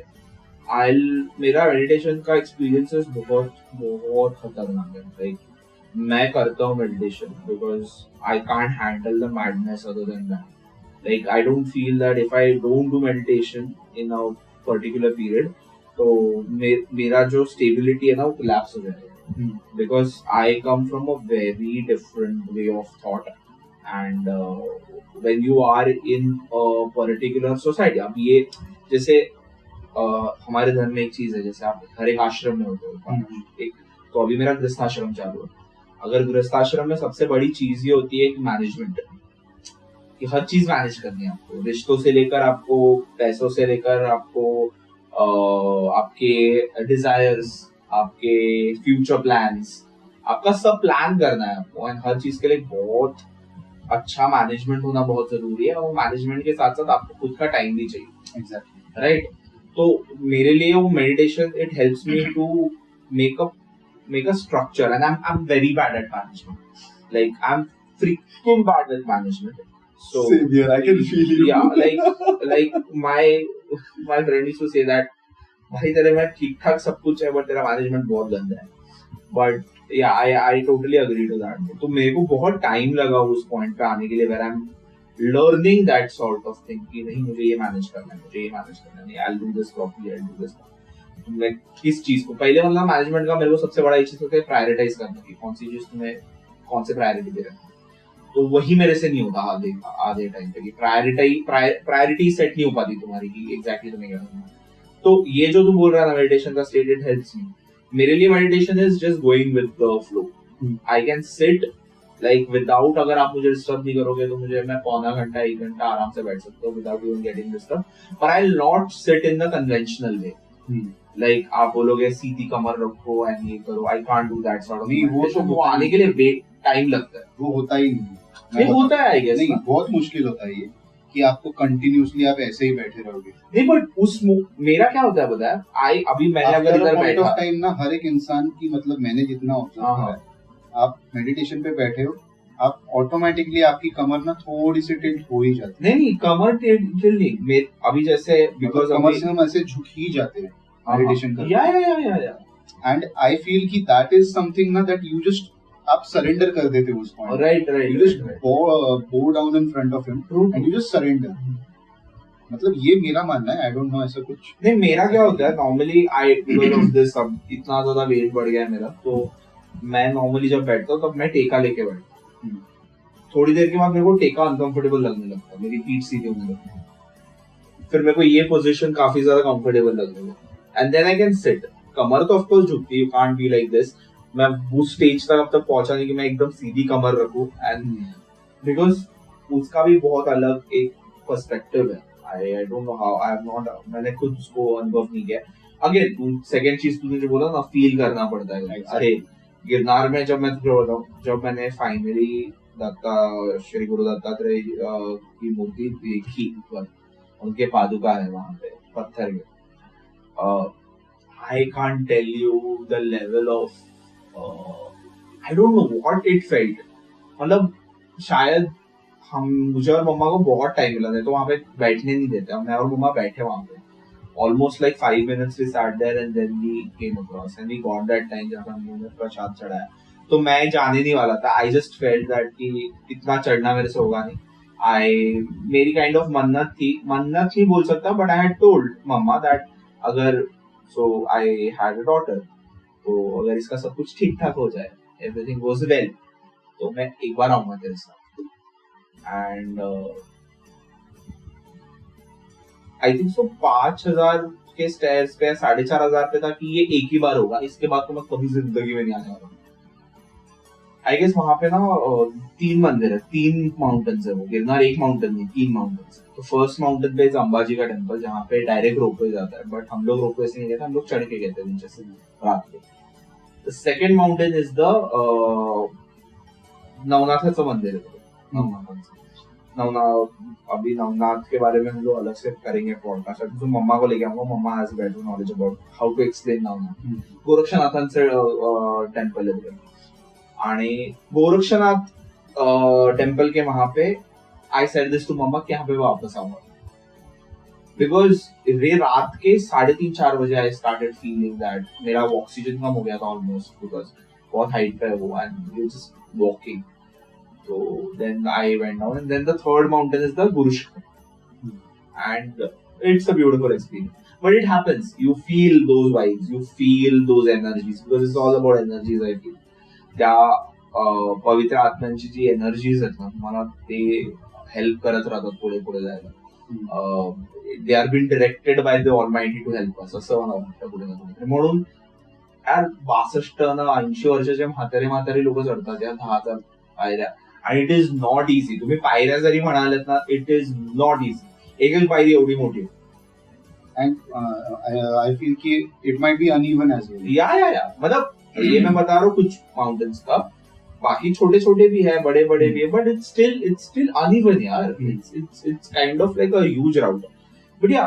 मेरा मेडिटेशन का एक्सपीरियंसेस बहुत खतरनाक है. Like मैं करता हूँ meditation because I can't handle the madness other than that. Like I don't feel that if I don't do meditation in a particular period, तो मेरा जो स्टेबिलिटी है ना वो कोलैप्स हो जाएगा. Because I come from a very different way of thought and when you are in a particular society. अब ये जैसे हमारे धर्म में एक चीज है, जैसे आप हर एक आश्रम में होते हो एक, तो अभी मेरा गृहस्थाश्रम चालू है. अगर गृहस्थाश्रम में सबसे बड़ी चीज ये होती है कि मैनेजमेंट, कि हर चीज मैनेज करनी है आपको, रिश्तों से लेकर आपको, पैसों से लेकर आपको, आपके डिजायर्स, आपके फ्यूचर प्लान्स, आपका सब प्लान करना है आपको. एंड हर चीज के लिए बहुत अच्छा मैनेजमेंट होना बहुत जरूरी है. और मैनेजमेंट के साथ साथ आपको खुद का टाइम भी चाहिए. Exactly, right. तो मेरे लिए वो meditation, it helps me to make a structure. And I am very bad at management. Like I am freaking bad with management. So same here, I can feel you. Yeah, like my friend used to say that भाई तेरे में ठीक ठाक सब कुछ है but तेरा management बहुत गंदा है. But yeah I totally agree to that. तो मेरे को बहुत टाइम लगा उस पॉइंट पे आने के लिए where I am learning that sort of thing कि नहीं मुझे ये मैनेज करना है, मुझे ये मैनेज करना है, आई will do this properly, I will do this. मैं किस चीज को पहले, मतलब मैनेजमेंट का मेरे को सबसे बड़ा चीज होता है प्रायोरिटाइज करना की कौन सी चीज तुम्हें कौन से प्रायोरिटी दे रहे हैं. तो वही मेरे से नहीं होता आधे टाइम पे कि प्रायोरिटी सेट नहीं हो पाती तुम्हारी कि एग्जैक्टली तुम्हें क्या करना है. तो ये जो तुम बोल रहा था मेडिटेशन का स्टेट, इट हेल्प्स मी. मेरे लिए meditation is just going with the flow. I can sit like without, अगर आप मुझे डिस्टर्ब नहीं करोगे तो मैं पौना घंटा 1 घंटा आराम से बैठ सकता हूँ विदाउट इवन गेटिंग डिस्टर्ब. पर I will not sit in the conventional way. Like आप बोलोगे सीधी कमर रखो एंड ये करो, I can't do that sort of नहीं, वो तो वो आने के लिए वेट टाइम लगता है, वो होता ही नहीं। नहीं होता है आई गेस नहीं, बहुत मुश्किल होता है ये कि आपको कंटिन्यूअसली आप ऐसे ही बैठे रहोगे। नहीं बट मेरा क्या होता है पता है, आई अभी मैंने अगर इधर पॉइंट बैठा ऑफ टाइम ना, हर एक इंसान की, मतलब मैंने जितना ऑब्जर्व करा है, आप मेडिटेशन पे बैठे हो, आप ऑटोमेटिकली आपकी कमर ना थोड़ी सी टिल्ट हो ही जाती है। नहीं कमर टिल्ट नहीं, मैं अभी जैसे बिकॉज कमर से हम ऐसे झुक ही जाते हैं मेडिटेशन करते या एंड आई फील कि दैट इज समथिंग ना दैट यू जस्ट, आप सरेंडर कर देते हो उस पॉइंट। राइट यू जस्ट बो down in front of him and you just surrender. मतलब ये मेरा मानना है, आई डोंट नो ऐसा कुछ। नहीं मेरा क्या होता है normally, I because of this अब इतना ज्यादा वेट बढ़ गया है मेरा, तो मैं नॉर्मली जब बैठता हूँ तब मैं टेका लेके बैठता हूँ। थोड़ी देर के बाद मेरे को टेका अनकंफर्टेबल लगने लगता है, मेरी पीठ सीधी होने लगती है, फिर मेरे को ये पोजीशन काफी ज्यादा कंफर्टेबल लगने लगता है and then I can sit. कमर तो ऑफ कोर्स झुकती है, you can't be like this. मैं उस स्टेज तक अब तक पहुंचा नहीं कि मैं एकदम सीधी कमर रखूं, एंड बिकॉज उसका भी बहुत अलग एक पर्सपेक्टिव है। आई don't know how, I have not, मैंने खुद उसको अनुभव नहीं किया। अगेन सेकंड चीज तूने जो बोला ना, फील करना पड़ता है। अरे गिरनार में जब मैं तुझे बताऊं, जब मैंने फाइनली श्री गुरु दत्तात्रेय की मूर्ति देखी ऊपर, उनके पादुका है वहां पे पत्थर के, I can't tell you the level of, I don't know what it felt. मतलब शायद मुझे और मम्मा को बहुत टाइम मिला था, तो वहां पे बैठने नहीं देते, मैं और मम्मा बैठे वहां पे almost like 5 minutes we sat there and then we came across and we got that time जब हमने प्रसाद चढ़ाया। तो मैं जाने नहीं वाला था, I just felt that कि इतना चढ़ना मेरे से होगा नहीं। मेरी काइंड ऑफ मन्नत नहीं बोल सकता, बट I had told मम्मा that अगर I had a daughter, तो अगर इसका सब कुछ ठीक ठाक हो जाए, everything goes well, तो मैं एक बार आऊंगा तेरे साथ। एंड आई थिंक सो 5,000 के स्टेयर्स पे 4,500 पे था कि ये एक ही बार होगा, इसके बाद तो मैं कभी जिंदगी में नहीं आने वाला। आई गेस वहां पे ना 3 मंदिर है, 3 माउंटेन्स है वो, गिरनार एक माउंटेन नहीं 3 माउंटेन्स। तो फर्स्ट माउंटेन पे अंबाजी का टेम्पल, जहाँ पे डायरेक्ट रोपवे जाता है, बट हम लोग रोपवे से नहीं गए थे, हम लोग चढ़ के गए थे नीचे से रात को। The second mountain is the नवनाथाचं मंदिर है। अभी नवनाथ के बारे में हम लोग अलग से करेंगे पॉडकास्ट, तो मम्मा को लेके आऊंगा, mumma has better knowledge about how to explain Navnath. गोरक्षनाथांचं टेम्पल है, आणि गोरक्षनाथ टेम्पल के वहां पे I said this to mumma कि यहाँ पे वापस आऊंगा, बिकॉज वे रात के 3:30-4 बजे आई स्टार्टेड फीलिंग दैट मेरा ऑक्सीजन कम हो गया था ऑलमोस्ट, बिकॉज बहुत हाइट पे है वो and you just walking. So then I went down, and then the third mountain is the Guru Shikar, and it's a beautiful experience. But it happens. You feel those vibes, you feel those energies, because it's all about energies. I feel त्या पवित्र आत्म्यांची जी energies आहेत ना, मला ते help करत राहतात पुढे पुढे जायला। They are been directed by the almighty to help us, असं मला वाटतं पुढे ना पुढे। म्हणून यार 62 ना 80 वर्षाचे म्हातारे लोक चढतात या 10,000 पायऱ्या, आणि इट इज नॉट इझी। तुम्ही पायऱ्या जरी म्हणालेत ना, इट इज नॉट इझी, एक पायरी एवढी मोठी आहे। एंड आई फील कि it might be uneven as well. या मतलब ये मैं बता रहा हूँ कुछ माउंटेन्स का, बाकी छोटे छोटे भी है, बड़े बड़े भी है, बट इट्स स्टिल अनइवन यार। It's kind of like a huge route. But yeah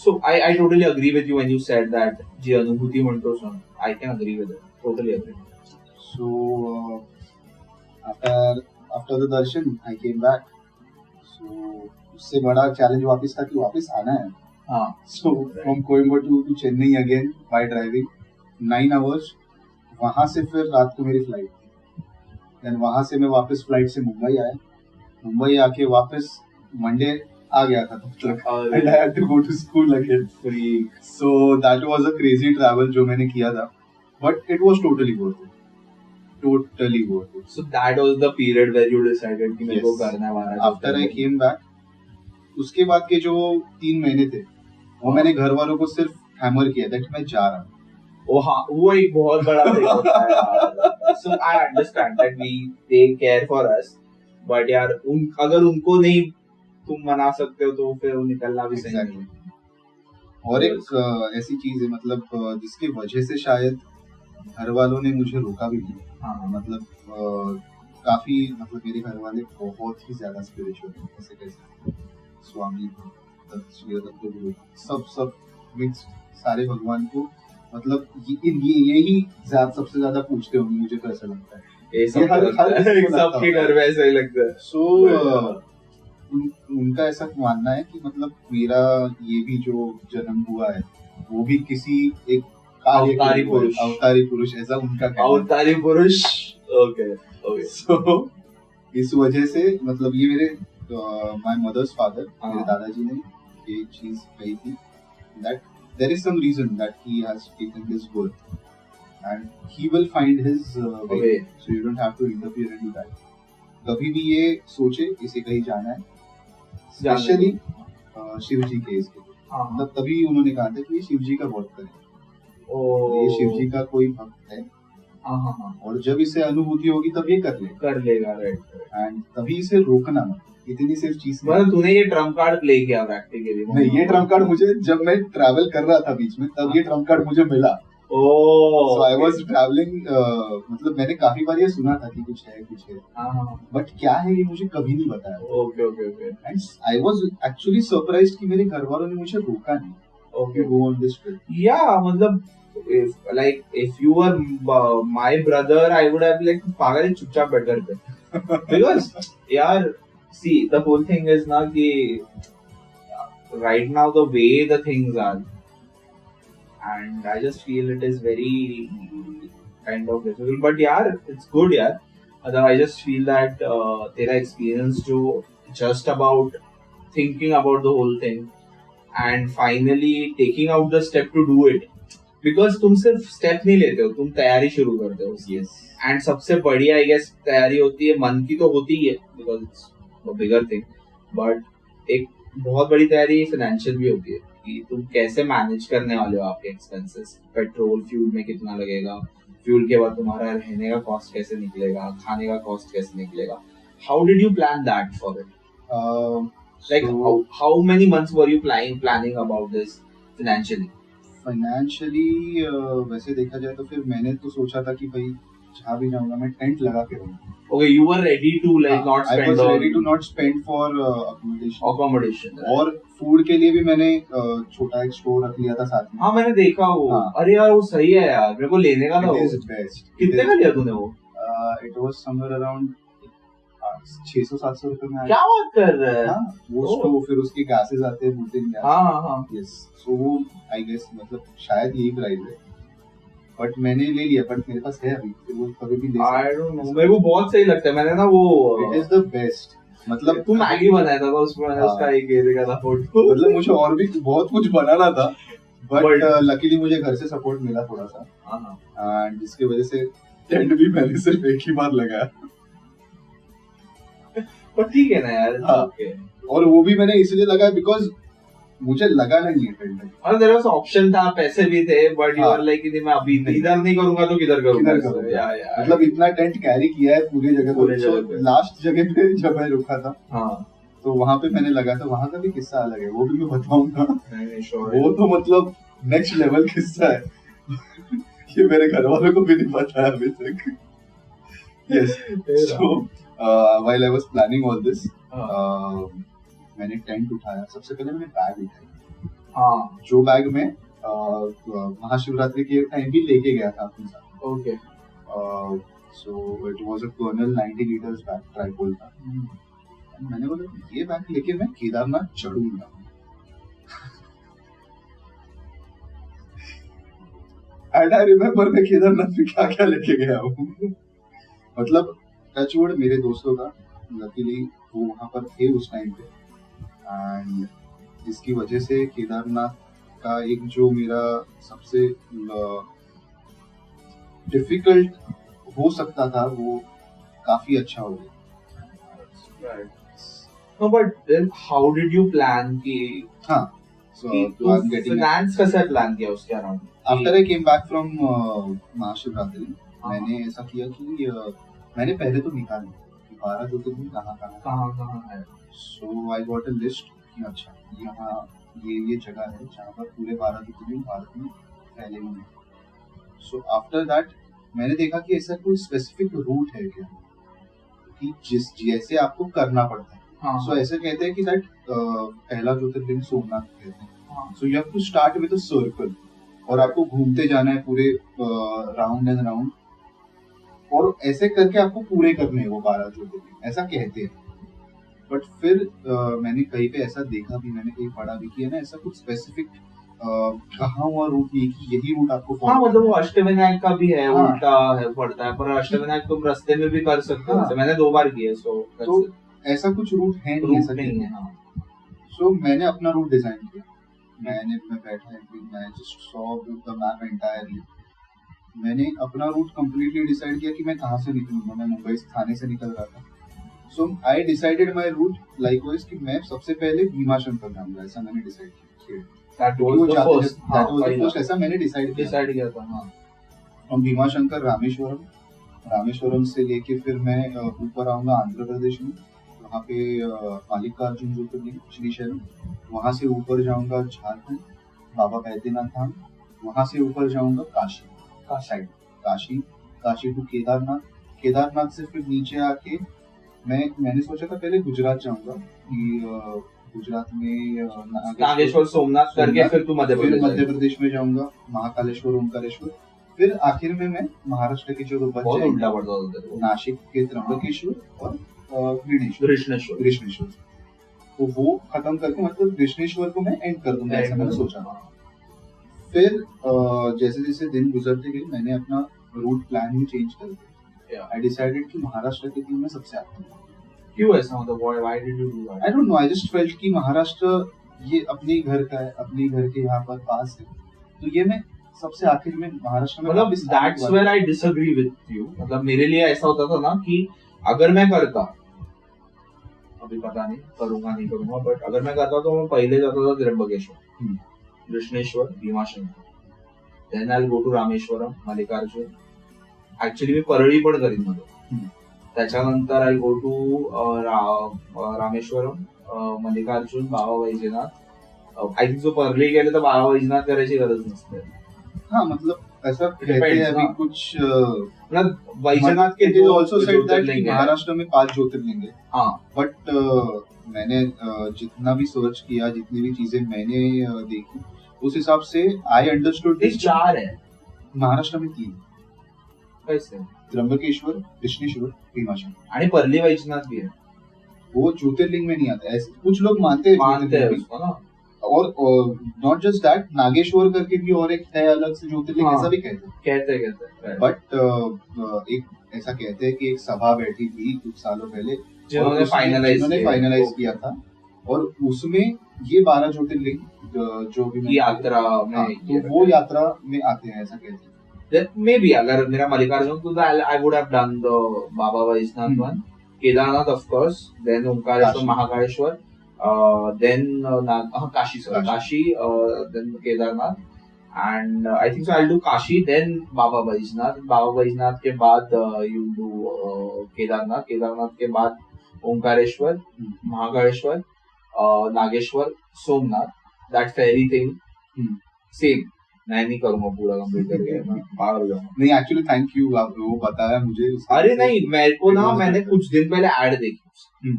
so I totally agree with you when you said that जी अनुभूती म्हणतोस ना, I can agree with it, totally agree. So after the darshan I came back. So उससे बड़ा challenge वापस था कि वापस आना है। हाँ, so from Coimbatore to Chennai again by driving 9 hours. वहां से फिर रात को मेरी फ्लाइट थी, देन वहां से मैं वापस फ्लाइट से मुंबई आया। मुंबई आके वापस मंडे आ गया था तब तक, and I had to go to school again. So that was a crazy travel जो मैंने किया था, but it was totally worth it, totally worth it. So that was the period where you decided कि मेरे को करना है महाराज। After I came back, उसके बाद के जो 3 महीने थे, वो मैंने घर वालों को सिर्फ हैमर किया दैट मैं जा रहा हूँ। हाँ, वो एक बहुत बड़ा थिंग होता है यार। So I understand that they care for us, but यार अगर उनको नहीं तुम मना सकते हो तो फिर निकलना भी सही नहीं। और एक ऐसी चीज है मतलब जिसकी वजह से शायद घर वालों ने मुझे रोका भी नहीं। हाँ मतलब काफी मतलब मेरे घर वाले बहुत ही ज्यादा स्पिरिचुअल हैं, ऐसे कैसे स्वामी भक्त, श्री दत्त गुरु, सब मिक्स सारे भगवान को मतलब यही सबसे ज्यादा पूछते होंगे, मुझे तो ऐसा लगता है। ये सब सबके घर में ऐसा ही लगता है। सो उनका ऐसा मानना है कि मतलब मेरा ये भी जो जन्म हुआ है वो भी किसी एक अवतारी पुरुष ऐसा उनका कहना है। अवतारी पुरुष, ओके ओके। सो इस वजह से मतलब ये मेरे माय मदर्स फादर, मेरे दादाजी ने ये चीज कही थी that there is some reason that he has taken this birth and he will find his way, so you don't have to interfere into that. कभी भी ये सोचे इसे कहीं जाना है, स्पेशली शिव जी के इसके मतलब तभी उन्होंने कहा था कि ये शिव जी का व्रत करें। ये शिव जी का कोई भक्त है और जब इसे अनुभूति होगी तब ये कर लेगा राइट। एंड तभी इसे रोकना मत, इतनी सिर्फ चीज। मतलब तूने ये ट्रम्प कार्ड प्ले किया प्रैक्टिकली? नहीं, ये ट्रम्प कार्ड मुझे जब मैं ट्रैवल कर रहा था बीच में तब ये ट्रम्प कार्ड मुझे मिला। सो आई वाज ट्रैवलिंग, मतलब मैंने काफी बार ये सुना था कि कुछ है बट क्या है ये मुझे कभी नहीं बताया। Okay okay okay. And I was actually surprised कि मेरे घर वालों ने मुझे रोका नहीं। Okay, go on this trip. या मतलब if you were my brother, I would have like पागल है, चुपचाप बैठ कर पे। Because यार see the whole thing is ना कि right now the way the things are, and I just feel it is very kind of difficult, but यार it's good यार। मतलब I just feel that तेरा experience जो just about thinking about the whole thing and finally taking out the step to do it, because तुम सिर्फ step नहीं लेते हो, तुम तैयारी शुरू करते हो। यस। एंड सबसे बढ़िया आई गेस तैयारी होती है, मन की तो होती ही है because it's bigger thing, but एक बहुत बड़ी तैयारी फाइनेंशियल भी होती है कि तुम कैसे मैनेज करने वाले हो आपके एक्सपेंसेस, पेट्रोल फ्यूल में कितना लगेगा, फ्यूल के बाद तुम्हारा रहने का कॉस्ट कैसे निकलेगा, खाने का कॉस्ट कैसे निकलेगा। How did you plan that for it? Like how many months were you planning about this financially? वैसे देखा जाए तो फिर मैंने तो सोचा था कि भाई जहाँ भी जाऊंगा मैं टेंट लगा के रहूंगा। Okay, you were ready to like not spend. I was ready to not spend for accommodation. और फूड के लिए भी मैंने छोटा एक स्टोर रख लिया था साथ में। हाँ मैंने देखा वो। हाँ. अरे यार वो सही है यार, मेरे को लेने का था वो। It is best. कितने का लिया तूने वो? It was somewhere around 600-700 रुपए में। क्या बात कर रहा है? हाँ, वो स्टोव, फिर उसके गैसेस आते हैं, बुटिंग गैस। हाँ। यस, सो वो आई गेस मतलब शायद यही प्राइस है, बट मैंने ले लिया, बट मेरे पास है अभी, फिर वो कभी भी ले सकते। I don't know, मेरे को बहुत सही लगता है। मैंने ना वो इट इज द बेस्ट, मतलब तू मैगी बनाया था उसमें, उसका एक ये देखा था फोटो। मतलब मुझे और भी बहुत कुछ बनाना था, बट लकीली मुझे घर से सपोर्ट मिला थोड़ा सा, एंड जिसकी वजह से टेंट भी मैंने सिर्फ एक ही बार लगाया। पर ठीक है ना यार। ओके। और वो भी मैंने इसलिए लगाया बिकॉज मुझे लगाना नहीं है टेंट। और तेरे पास ऑप्शन था, पैसे भी थे, बट यू आर लाइक कि मैं अभी इधर नहीं करूंगा तो किधर करूंगा। मतलब इतना टेंट कैरी किया है पूरी जगह पे। लास्ट जगह पे जब मैं रुका था, तो वहां पे मैंने लगा था, वहां का भी किस्सा अलग है, वो भी मैं बताऊंगा। वो तो मतलब नेक्स्ट लेवल किस्सा है। ये मेरे घर वालों को भी नहीं पता है अभी तक। Yes, so while I was planning all this, मैंने टेंट उठाया। सबसे पहले मैंने बैग उठाया, जो बैग में महाशिवरात्रि के टाइम भी लेके गया था अपने साथ। Okay. So it was a colonel 90 litres bag, tripod था। मैंने बोला ये बैग लेके मैं केदारनाथ चढ़ूंगा। एंड आई रिमेम्बर मैं केदारनाथ में क्या क्या लेके गया हूँ। मतलब टचवुड मेरे दोस्तों का लकीली वो वहां पर थे उस टाइम पे, एंड जिसकी वजह से केदारनाथ का एक जो मेरा सबसे डिफिकल्ट हो सकता था वो काफी अच्छा हो गया। No, but then how did you plan कि? हाँ, so finance कैसे plan किया उसके around? After I came back from Mahashivratri, मैंने ऐसा किया कि मैंने पहले तो निकाला 12 ज्योतिर्लिंग कहाँ है। So I got a list कि अच्छा यहाँ ये जगह है जहाँ पर पूरे 12 ज्योतिर्लिंग भारत में फैले हुए हैं. सो आफ्टर दैट मैंने देखा कि ऐसा कोई स्पेसिफिक रूट है क्या कि जिस जैसे आपको करना पड़ता है. हाँ. सो ऐसे कहते हैं कि दैट पहला ज्योतिर्लिंग सोमनाथ कहते हैं. हाँ. So you have to start with a circle और आपको घूमते जाना है पूरे राउंड एंड राउंड और ऐसे करके आपको पूरे करने हैं वो 12 ज्योतिर्लिंग, ऐसा कहते हैं. बट फिर मैंने कहीं पे ऐसा देखा भी, मैंने कहीं पढ़ा भी कि है ना ऐसा कुछ स्पेसिफिक कहा हुआ रूट नहीं कि यही रूट आपको हाँ, follow मतलब वो करना है. अष्टविनायक का भी है, हाँ. उल्टा है पड़ता है, पर अष्टविनायक तुम रास्ते में भी कर सकते हो. हाँ. जैसे मैंने 2 बार किया, सो तो ऐसा कुछ रूट है नहीं, रूट ऐसा नहीं कहते है. हैं. हाँ. सो मैंने अपना रूट डिजाइन किया. मैं बैठा मैं just saw the map entirely. मैंने अपना रूट कंप्लीटली डिसाइड किया कि मैं कहाँ से निकलूंगा. मैं मुंबई से थाने से निकल रहा था. So I decided my route likewise कि मैं सबसे पहले भीमाशंकर जाऊंगा, ऐसा मैंने डिसाइड किया. That क्योंकि was वो the जाते first. थे, that was the पहला. first, ऐसा मैंने डिसाइड Decide किया था. हाँ. फ्रॉम भीमाशंकर रामेश्वरम से लेके फिर मैं ऊपर आऊंगा आंध्र प्रदेश में. वहाँ पे मल्लिकार्जुन ज्योतिर्लिंग श्रीशैलम. वहाँ से ऊपर जाऊंगा झारखंड, बाबा बैद्यनाथ धाम. वहाँ से ऊपर जाऊंगा काशी. काशी टू केदारनाथ से फिर नीचे आके मैंने सोचा था पहले गुजरात जाऊंगा कि गुजरात में नागेश्वर सोमनाथ करके फिर तू मध्य मध्य प्रदेश में जाऊंगा, महाकालेश्वर, ओंकारेश्वर. फिर आखिर में मैं महाराष्ट्र के जो बच बहुत उल्टा जाएंगे, पड़ता था. नासिक के त्र्यंबकेश्वर और कृष्णेश्वर. तो वो खत्म करके मतलब कृष्णेश्वर को मैं एंड कर दूंगा, ऐसा मैंने सोचा. फिर जैसे जैसे दिन गुजरते गए मैंने अपना रूट प्लान ही चेंज कर दिया. आई डिसाइडेड कि महाराष्ट्र के तीन में सबसे आगे हूँ. क्यों ऐसा, मतलब why did you do that? I don't know, I just felt कि महाराष्ट्र ये अपने घर का है, अपने घर के यहाँ पर पास है, तो ये मैं सबसे आखिर में महाराष्ट्र में मतलब that's where I disagree with you. मतलब मेरे लिए ऐसा होता था ना कि अगर मैं करता, अभी पता नहीं करूंगा नहीं करूंगा, बट अगर मैं करता तो मैं पहले जाता था Trimbakeshwar, Krishneshwar, Bhimashankar, then I will go to Rameshwaram, Mallikarjun. Actually मी परळी पण करीन मध्ये. त्याच्यानंतर I go to Rameshwaram, Mallikarjun, Baba Vaijnath. I think जो परळी गेले तर बाबा वैजनाथ करायची गरज नसते. हाँ, मतलब ऐसा कहते हैं अभी कुछ मतलब वैजनाथ के जो दो ऑल्सो सेड दैट ज्योतिर्लिंग है. महाराष्ट्र में 5 ज्योतिर्लिंग है. हाँ. बट मैंने जितना भी सर्च किया, जितनी भी चीजें मैंने देखी, उस हिसाब से आई अंडरस्टूड ते 4 है. महाराष्ट्र में 3, कैसे? त्र्यंबकेश्वर, कृष्णेश्वर, भीमाशंकर. आणि परली वैजनाथ भी है. वो ज्योतिर्लिंग में नहीं आता है, ऐसे कुछ लोग मानते हैं मानते हैं ज्योतिर्लिंग उसको ना. और नॉट जस्ट दैट, नागेश्वर करके भी और एक है अलग से ज्योतिर्लिंग, हाँ. ऐसा भी कहते हैं. कहते बट एक ऐसा कहते हैं कि एक सभा बैठी थी कुछ सालों पहले जिन्होंने फाइनलाइज किया था, और उसमें ये 12 ज्योतिर्लिंग जो भी यात्रा में, हाँ, तो वो यात्रा में आते हैं, ऐसा कहते हैं. मे बी अगर मेरा मल्लिकार्जुन तो I would have done the Baba Vaijnath one, Kedarnath of course, then Omkareshwar, Mahakaleshwar, then Kashi, then Kedarnath, and I think so I will do Kashi, then Baba Vaijnath के बाद यू डू केदारनाथ के बाद Omkareshwar, Mahakaleshwar, Nageshwar, Somnath. That ferry thing same. मैं नहीं करूंगा पूरा कंप्लीट करके, मैं पागल हो जाऊंगा. नहीं, एक्चुअली थैंक यू, आप वो बताया मुझे. अरे नहीं, मेरे को ना, मैंने कुछ दिन पहले ऐड देखी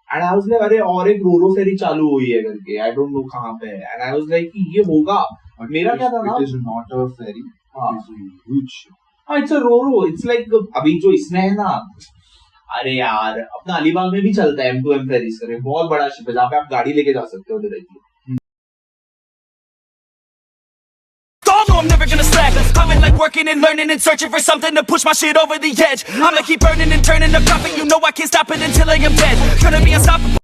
एंड आई वाज लाइक अरे और एक रोरो फेरी चालू हुई है करके, आई डोंट नो कहां पे है, एंड आई वाज लाइक ये होगा. मेरा क्या था ना, it is not a ferry, it is huge. हां, it's a roro. It's like अभी जो इसमें है ना, अरे यार अपना अलीबाग में भी चलता है M2M फेरीज करके, बहुत बड़ा शिप है जहाँ पे आप गाड़ी लेके जा सकते हो directly. I'm never gonna slack. I've been like working and learning and searching for something to push my shit over the edge. I'ma keep burning and turning the profit. You know I can't stop it until I am dead. Gonna be unstoppable.